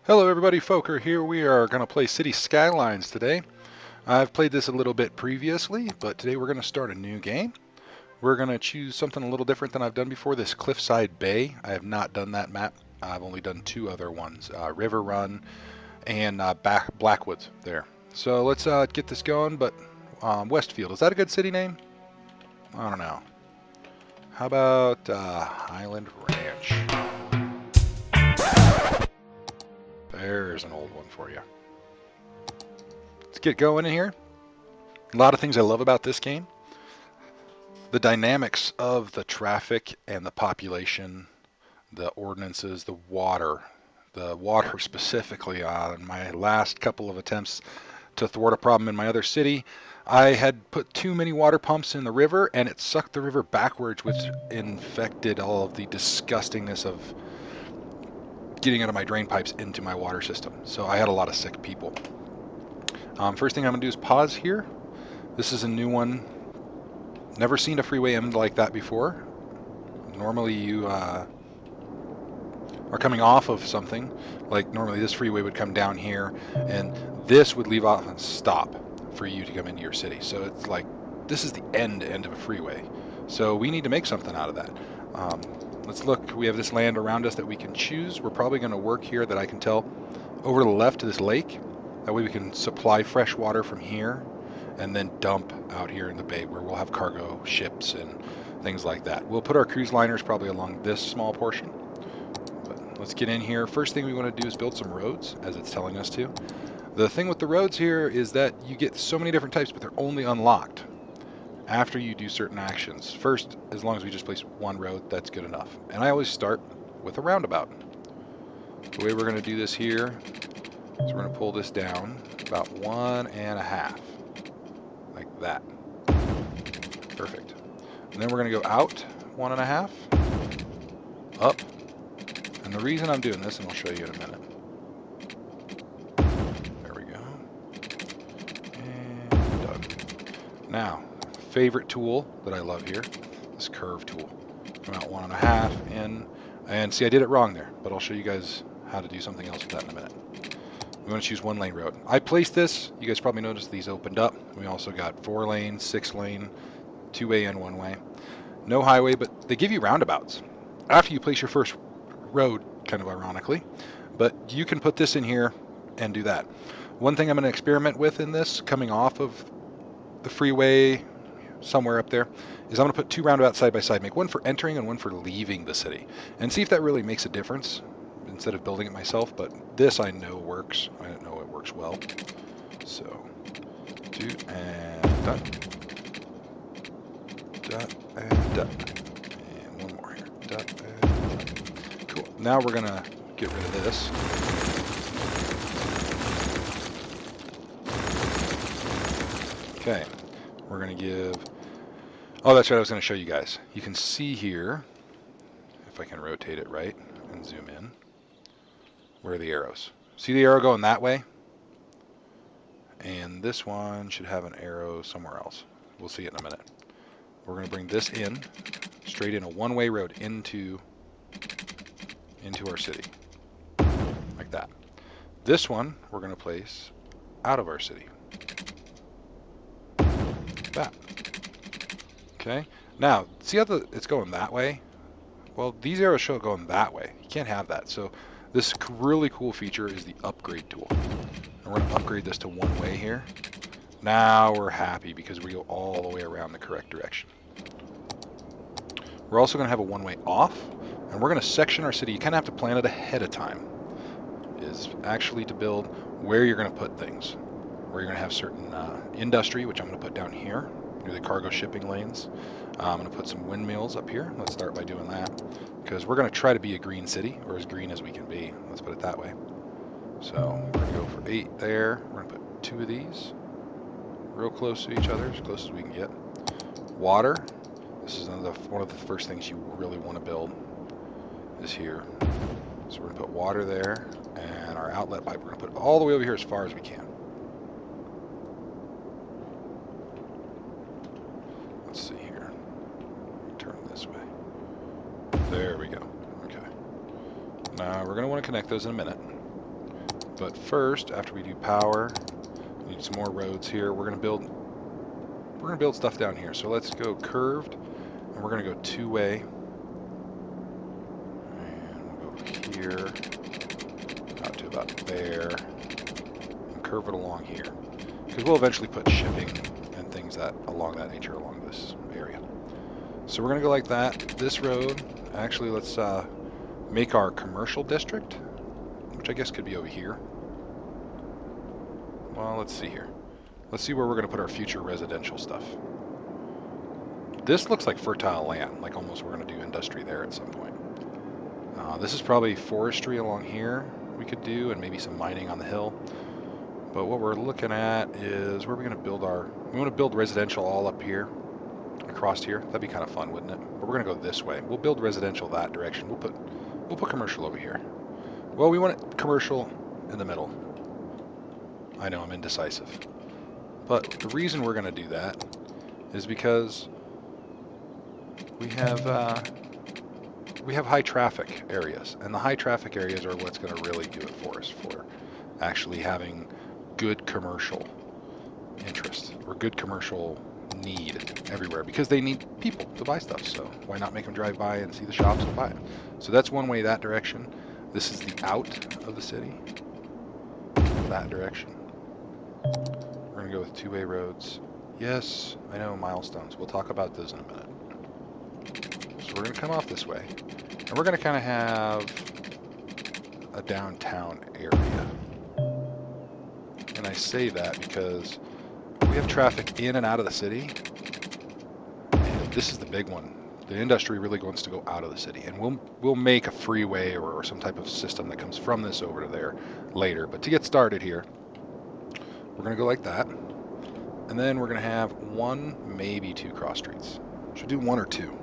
Hello everybody, Fokkre here. We are going to play City Skylines today. I've played this a little bit previously, but today we're going to start a new game. We're going to choose something a little different than I've done before, this Cliffside Bay. I have not done that map. I've only done two other ones, River Run and Blackwoods there. So let's get this going, but Westfield, is that a good city name? I don't know. How about HIGHland Ranch? There's an old one for you. Let's get going in here. A lot of things I love about this game. The dynamics of the traffic and the population, the ordinances, the water. The water specifically. On my last couple of attempts to thwart a problem in my other city, I had put too many water pumps in the river and it sucked the river backwards, which infected all of the disgustingness of getting out of my drain pipes into my water system. So I had a lot of sick people. First thing I'm going to do is pause here. This is a new one. Never seen a freeway end like that before. Normally you are coming off of something. Like normally this freeway would come down here and this would leave off and stop for you to come into your city. So it's like this is the end of a freeway. So we need to make something out of that. Let's look. We have this land around us that we can choose. We're probably going to work here, that I can tell, over to the left to this lake. That way we can supply fresh water from here and then dump out here in the bay where we'll have cargo ships and things like that. We'll put our cruise liners probably along this small portion. But let's get in here. First thing we want to do is build some roads, as it's telling us to. The thing with the roads here is that you get so many different types, but they're only unlocked after you do certain actions. First, as long as we just place one road, that's good enough. And I always start with a roundabout. The way we're going to do this here is we're going to pull this down about 1.5, like that. Perfect. And then we're going to go out 1.5, up. And the reason I'm doing this, and I'll show you in a minute. There we go. And done. Now, favorite tool that I love here, this curve tool. Come out 1.5 in, and see I did it wrong there, but I'll show you guys how to do something else with that in a minute. We want to choose 1-lane road. I placed this, you guys probably noticed these opened up. We also got 4-lane, 6-lane, 2-way and 1-way. No highway, but they give you roundabouts after you place your first road, kind of ironically, but you can put this in here and do that. One thing I'm going to experiment with in this, coming off of the freeway somewhere up there, is I'm going to put 2 roundabouts side by side, make one for entering and one for leaving the city, and see if that really makes a difference instead of building it myself. But this I know works. I know it works well. So, do and done. Done and done. And one more here. Done and done. Cool. Now we're going to get rid of this. Okay. We're going to give... Oh, that's right, I was going to show you guys. You can see here, if I can rotate it right and zoom in, where are the arrows? See the arrow going that way? And this one should have an arrow somewhere else. We'll see it in a minute. We're going to bring this in, straight in a 1-way road into our city, like that. This one we're going to place out of our city. That. Okay, now see how it's going that way? Well, these arrows show it going that way. You can't have that. So this really cool feature is the upgrade tool. And we're going to upgrade this to 1-way here. Now we're happy because we go all the way around the correct direction. We're also going to have a 1-way off, and we're going to section our city. You kind of have to plan it ahead of time, is actually to build where you're going to put things. Where you're going to have certain industry, which I'm going to put down here, near the cargo shipping lanes. I'm going to put some windmills up here. Let's start by doing that, because we're going to try to be a green city, or as green as we can be. Let's put it that way. So we're going to go for 8 there. We're going to put 2 of these real close to each other, as close as we can get. Water. This is one of the first things you really want to build is here. So we're going to put water there, and our outlet pipe, we're going to put all the way over here as far as we can. Let's see here. Turn this way. There we go. Okay. Now we're going to want to connect those in a minute. But first, after we do power, we need some more roads here. We're gonna build stuff down here. So let's go curved, and we're gonna go two-way. And we'll go here, out to about there, and curve it along here. Because we'll eventually put shipping and things that along that nature along this area. So we're gonna go like that. This road, actually, let's make our commercial district, which I guess could be over here. Well, let's see here. Let's see where we're going to put our future residential stuff. This looks like fertile land, like almost we're going to do industry there at some point. This is probably forestry along here we could do, and maybe some mining on the hill. But what we're looking at is where we're going to build we want to build residential all up here, across here. That'd be kind of fun, wouldn't it? But we're going to go this way. We'll build residential that direction. We'll put commercial over here. Well, we want it commercial in the middle. I know, I'm indecisive. But the reason we're going to do that is because we have high traffic areas, and the high traffic areas are what's going to really do it for us, for actually having good commercial interest or good commercial need everywhere, because they need people to buy stuff. So why not make them drive by and see the shops and buy it? So that's one way, that direction. This is the out of the city, that direction. We're going to go with two-way roads. Yes, I know, milestones. We'll talk about those in a minute. So we're going to come off this way, and we're going to kind of have a downtown area. And I say that because we have traffic in and out of the city, and this is the big one. The industry really wants to go out of the city, and we'll make a freeway or some type of system that comes from this over to there later. But to get started here, we're going to go like that, and then we're going to have one, maybe two cross streets. Should do one or two.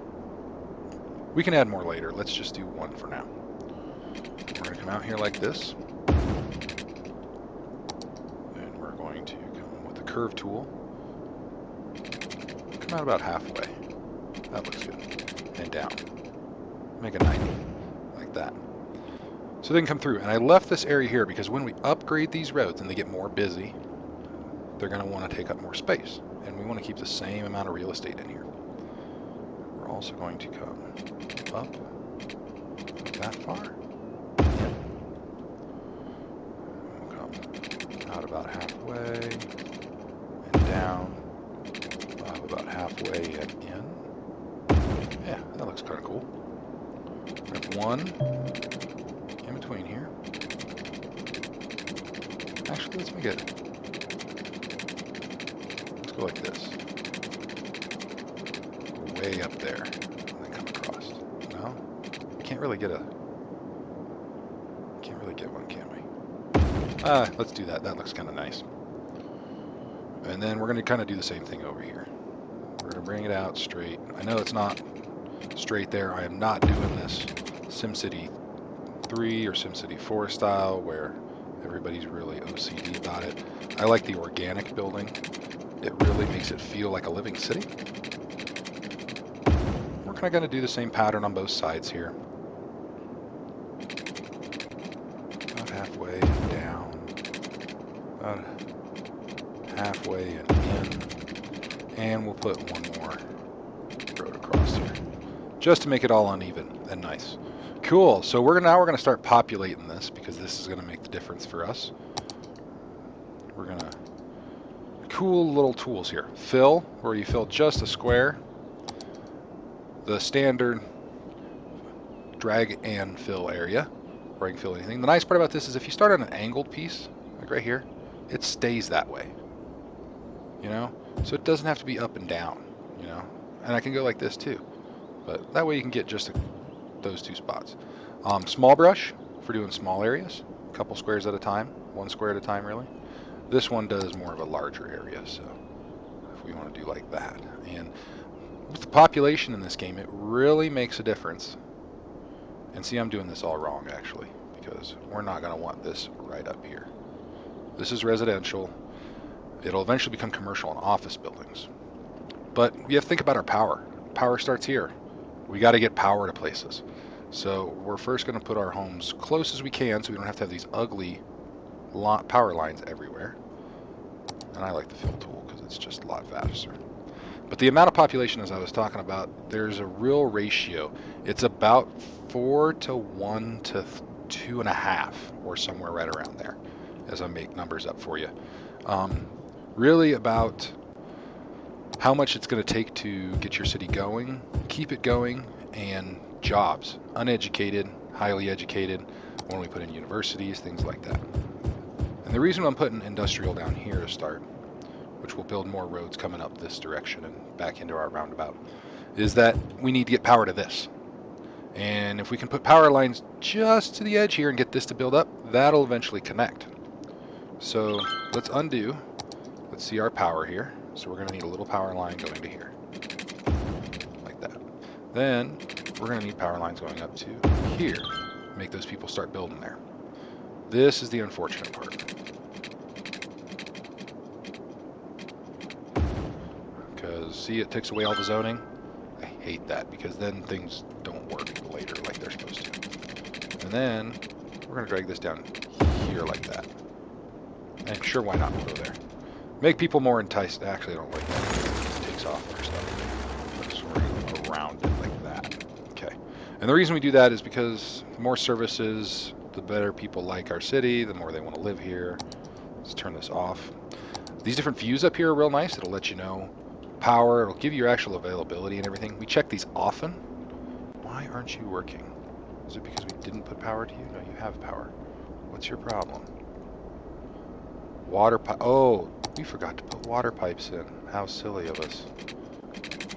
We can add more later. Let's just do one for now. We're going to come out here like this, and we're going to come with the curve tool. Come out about halfway. That looks good. And down. Make a 90, like that. So they can come through. And I left this area here because when we upgrade these roads and they get more busy, they're going to want to take up more space. And we want to keep the same amount of real estate in here. We're also going to come up that far. Yep. We'll come out about halfway and down about halfway and in. Yeah, that looks kind of cool. We have one in between here. Actually, let's make it. Let's go like this. Way up there, and then come across. No, can't really get one, can we? Let's do that. That looks kind of nice. And then we're going to kind of do the same thing over here. We're going to bring it out straight. I know it's not straight there. I am not doing this SimCity 3 or SimCity 4 style where everybody's really OCD about it. I like the organic building. It really makes it feel like a living city. We're kind of going to do the same pattern on both sides here. About halfway down. About halfway and in. And we'll put one more road across here, just to make it all uneven and nice. Cool. So now we're going to start populating this, because this is going to make the difference for us. We're going to cool little tools here. Fill, where you fill just a square. The standard drag and fill area, where I can fill anything. The nice part about this is if you start on an angled piece, like right here, it stays that way. You know, so it doesn't have to be up and down. You know, and I can go like this too. But that way you can get just those two spots. Small brush for doing small areas, a couple squares at a time, one square at a time really. This one does more of a larger area, so if we want to do like that. And with the population in this game, it really makes a difference. And see, I'm doing this all wrong actually, because we're not going to want this right up here. This is residential. It'll eventually become commercial and office buildings. But we have to think about our power. Power starts here. We got to get power to places. So we're first going to put our homes close as we can so we don't have to have these ugly power lines everywhere. And I like the fill tool because it's just a lot faster. But the amount of population, as I was talking about, there's a real ratio. It's about 4 to 1 to 2.5, or somewhere right around there, as I make numbers up for you. Really about how much it's going to take to get your city going, keep it going, and jobs. Uneducated, highly educated, when we put in universities, things like that. And the reason I'm putting industrial down here to start, which will build more roads coming up this direction and back into our roundabout, is that we need to get power to this. And if we can put power lines just to the edge here and get this to build up, that'll eventually connect. So let's undo. Let's see our power here. So we're going to need a little power line going to here, like that. Then we're going to need power lines going up to here. Make those people start building there. This is the unfortunate part. Because, see, it takes away all the zoning. I hate that, because then things don't work later like they're supposed to. And then we're going to drag this down here like that. And sure, why not? We'll go there. Make people more enticed. Actually, I don't like that. It takes off our stuff. So we're going to go around it like that. Okay. And the reason we do that is because the more services, the better people like our city, the more they want to live here. Let's turn this off. These different views up here are real nice. It'll let you know power. It'll give you your actual availability and everything. We check these often. Why aren't you working? Is it because we didn't put power to you? No, you have power. What's your problem? Water pipe. Oh, we forgot to put water pipes in. How silly of us.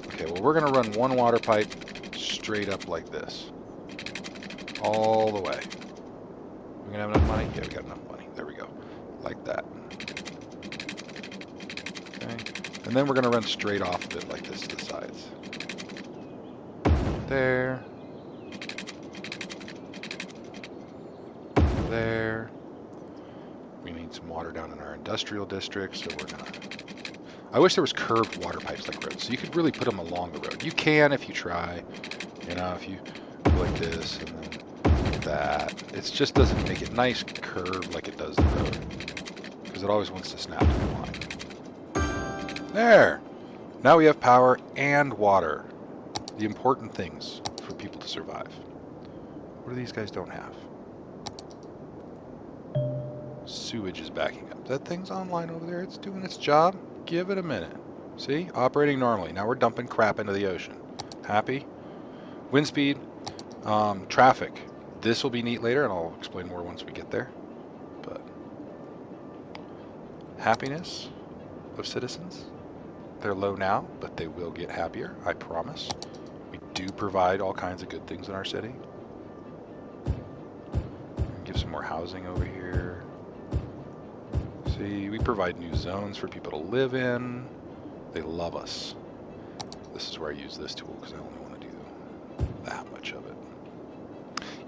Okay, well, we're going to run one water pipe straight up like this. All the way. We gonna have enough money? Yeah, we got enough money. There we go. Like that. Okay. And then we're gonna run straight off of it like this to the sides. There. There. We need some water down in our industrial district, so we're gonna... I wish there was curved water pipes like roads, so you could really put them along the road. You can if you try. You know, if you go like this and then that. It just doesn't make it nice curved like it does the road, because it always wants to snap to the line. There! Now we have power and water. The important things for people to survive. What do these guys don't have? Sewage is backing up. That thing's online over there. It's doing its job. Give it a minute. See? Operating normally. Now we're dumping crap into the ocean. Happy? Wind speed. Traffic. This will be neat later, and I'll explain more once we get there. But happiness of citizens. They're low now, but they will get happier, I promise. We do provide all kinds of good things in our city. Give some more housing over here. See, we provide new zones for people to live in. They love us. This is where I use this tool because I only want to do that much of it.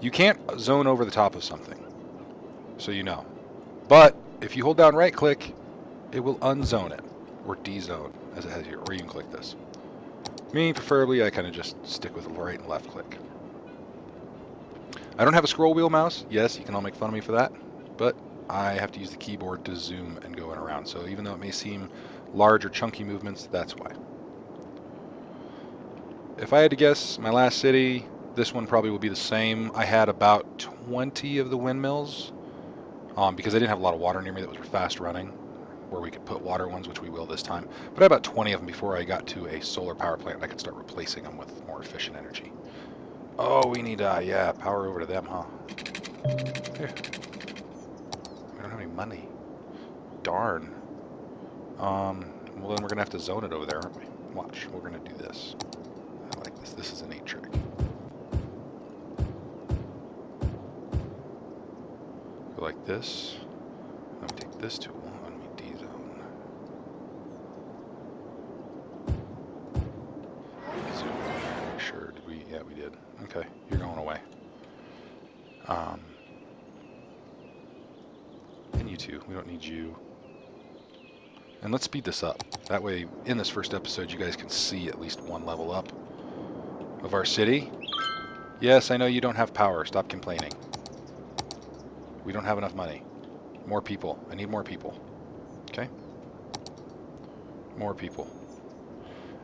You can't zone over the top of something, so you know. But if you hold down right click, it will unzone it, or dezone, as it has here, or you can click this. Me, preferably, I kind of just stick with right and left click. I don't have a scroll wheel mouse. Yes, you can all make fun of me for that, but I have to use the keyboard to zoom and go in around. So even though it may seem large or chunky movements, that's why. If I had to guess, my last city, this one probably will be the same. I had about 20 of the windmills because I didn't have a lot of water near me that was fast running, where we could put water ones, which we will this time. But I had about 20 of them before I got to a solar power plant, and I could start replacing them with more efficient energy. Oh, we need, yeah, power over to them, huh? Here. We don't have any money. Darn. Well, then we're going to have to zone it over there, aren't we? Watch, we're going to do this. I like this. This is a neat trick. Go like this. Then we take this tool and we dezone. Zoom. Make sure. Did we? Yeah, we did. Okay, you're going away. And you two. We don't need you. And let's speed this up. That way, in this first episode, you guys can see at least one level up of our city. Yes, I know you don't have power. Stop complaining. We don't have enough money. More people. I need more people. Okay. More people.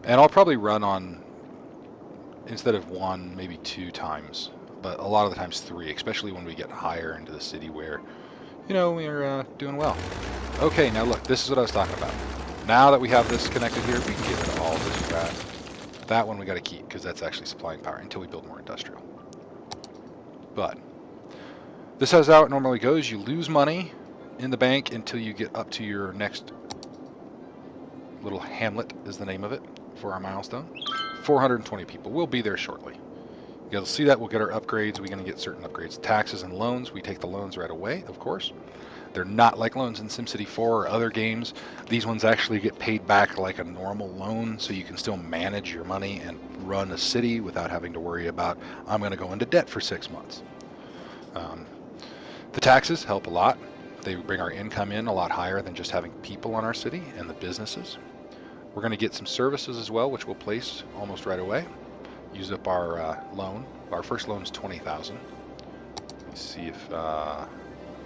And I'll probably run on, instead of 1, maybe 2 times, but a lot of the times 3, especially when we get higher into the city where, you know, we're doing well. Okay, now look, this is what I was talking about. Now that we have this connected here, we can get rid of all this crap. That one we got to keep because that's actually supplying power until we build more industrial. But this is how it normally goes. You lose money in the bank until you get up to your next little hamlet is the name of it for our milestone. 420 people. We'll be there shortly. You'll see that we'll get our upgrades. We're going to get certain upgrades. Taxes and loans. We take the loans right away, of course. They're not like loans in SimCity 4 or other games. These ones actually get paid back like a normal loan, so you can still manage your money and run a city without having to worry about, I'm going to go into debt for 6 months. The taxes help a lot. They bring our income in a lot higher than just having people on our city and the businesses. We're going to get some services as well, which we'll place almost right away. Use up our loan. Our first loan is 20,000. Let's see if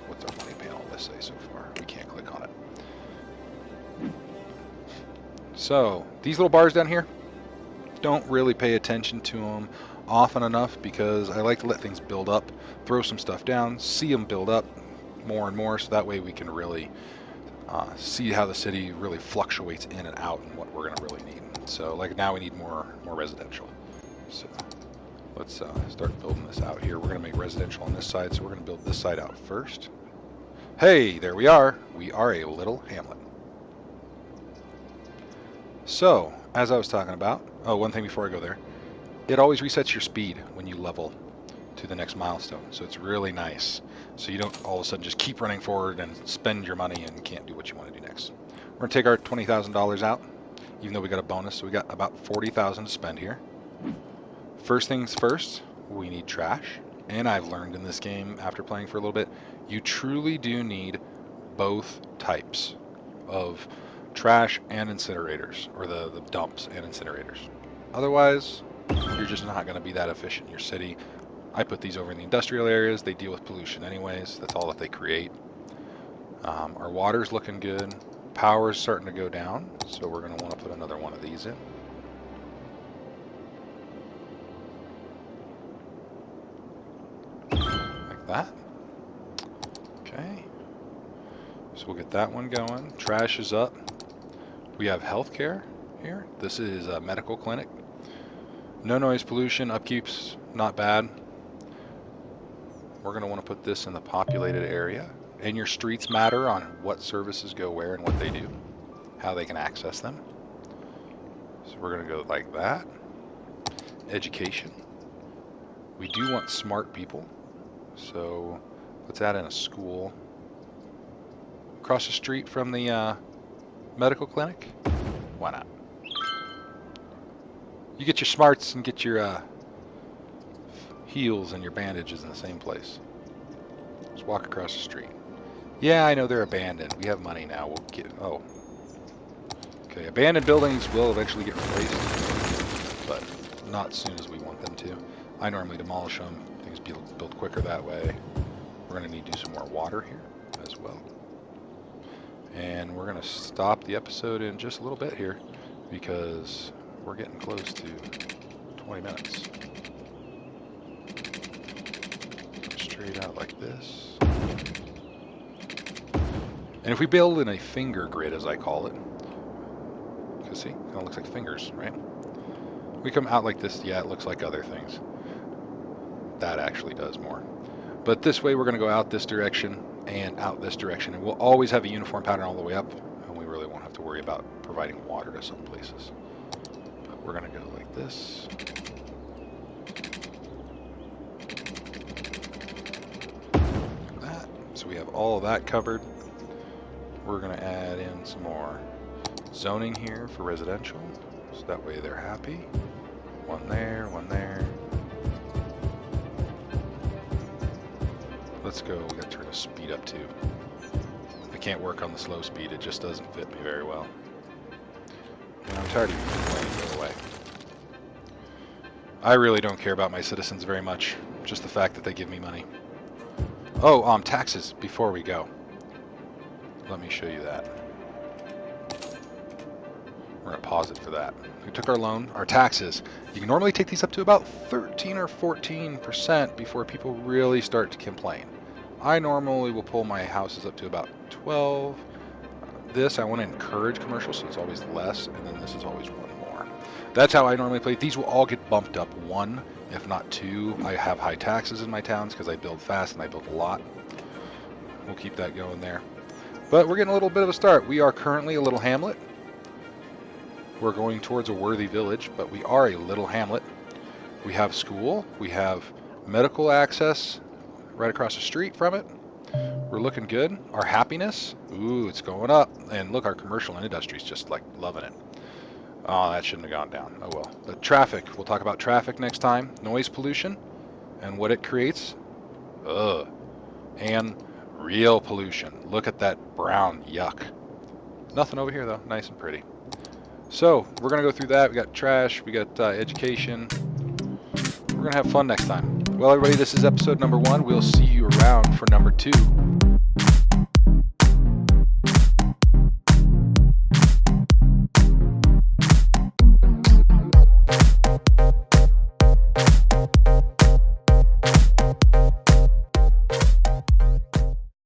what's our money panel list say so far. We can't click on it. So these little bars down here, don't really pay attention to them often enough because I like to let things build up, throw some stuff down, see them build up more and more, so that way we can really see how the city really fluctuates in and out and what we're going to really need. So like now we need more residential. So let's start building this out here. We're going to make residential on this side, so we're going to build this side out first. Hey, there we are. We are a little hamlet. So, as I was talking about, oh, one thing before I go there, it always resets your speed when you level to the next milestone, so it's really nice. So you don't all of a sudden just keep running forward and spend your money and can't do what you want to do next. We're going to take our $20,000 out, even though we got a bonus, so we got about $40,000 to spend here. First things first, we need trash. And I've learned in this game, after playing for a little bit, you truly do need both types of trash and incinerators, or the dumps and incinerators. Otherwise, you're just not going to be that efficient in your city. I put these over in the industrial areas. They deal with pollution anyways. That's all that they create. Our water's looking good. Power's starting to go down, so we're going to want to put another one of these in. Like that. Okay. So we'll get that one going. Trash is up. We have healthcare here. This is a medical clinic. No noise pollution. Upkeep's not bad. We're going to want to put this in the populated area. And your streets matter on what services go where and what they do, how they can access them. So we're going to go like that. Education. We do want smart people. So let's add in a school. Across the street from the medical clinic? Why not? You get your smarts and get your heals and your bandages in the same place. Just walk across the street. Yeah, I know they're abandoned. We have money now. We'll get... Oh. Okay, abandoned buildings will eventually get replaced, but not as soon as we want them to. I normally demolish them. Things build quicker that way. We're going to need to do some more water here as well. And we're going to stop the episode in just a little bit here because we're getting close to 20 minutes. Straight out like this. And if we build in a finger grid, as I call it, because see, it kind of looks like fingers, right? We come out like this, yeah, it looks like other things. That actually does more. But this way we're going to go out this direction and out this direction, and we'll always have a uniform pattern all the way up, and we really won't have to worry about providing water to some places. But we're going to go like this. Like that. So we have all of that covered. We're going to add in some more zoning here for residential, so that way they're happy. One there, one there. Let's go. We got to turn the speed up too. I can't work on the slow speed. It just doesn't fit me very well. And I'm tired of using it. Go away. I really don't care about my citizens very much. Just the fact that they give me money. Oh, taxes before we go. Let me show you that. We're going to pause it for that. We took our loan, our taxes. You can normally take these up to about 13 or 14% before people really start to complain. I normally will pull my houses up to about 12. This, I want to encourage commercial, so it's always less, and then this is always one more. That's how I normally play. These will all get bumped up one, if not two. I have high taxes in my towns because I build fast and I build a lot. We'll keep that going there. But we're getting a little bit of a start. We are currently a little hamlet. We're going towards a worthy village, but we are a little hamlet. We have school. We have medical access right across the street from it. We're looking good. Our happiness, ooh, it's going up. And look, our commercial and industry is just like loving it. Oh, that shouldn't have gone down. Oh well. The traffic, we'll talk about traffic next time. Noise pollution and what it creates. Ugh. And real pollution. Look at that brown yuck. Nothing over here though, nice and pretty. So we're gonna go through that. We got trash, we got education. We're gonna have fun next time. Well, everybody, this is episode number 1. We'll see you around for number 2.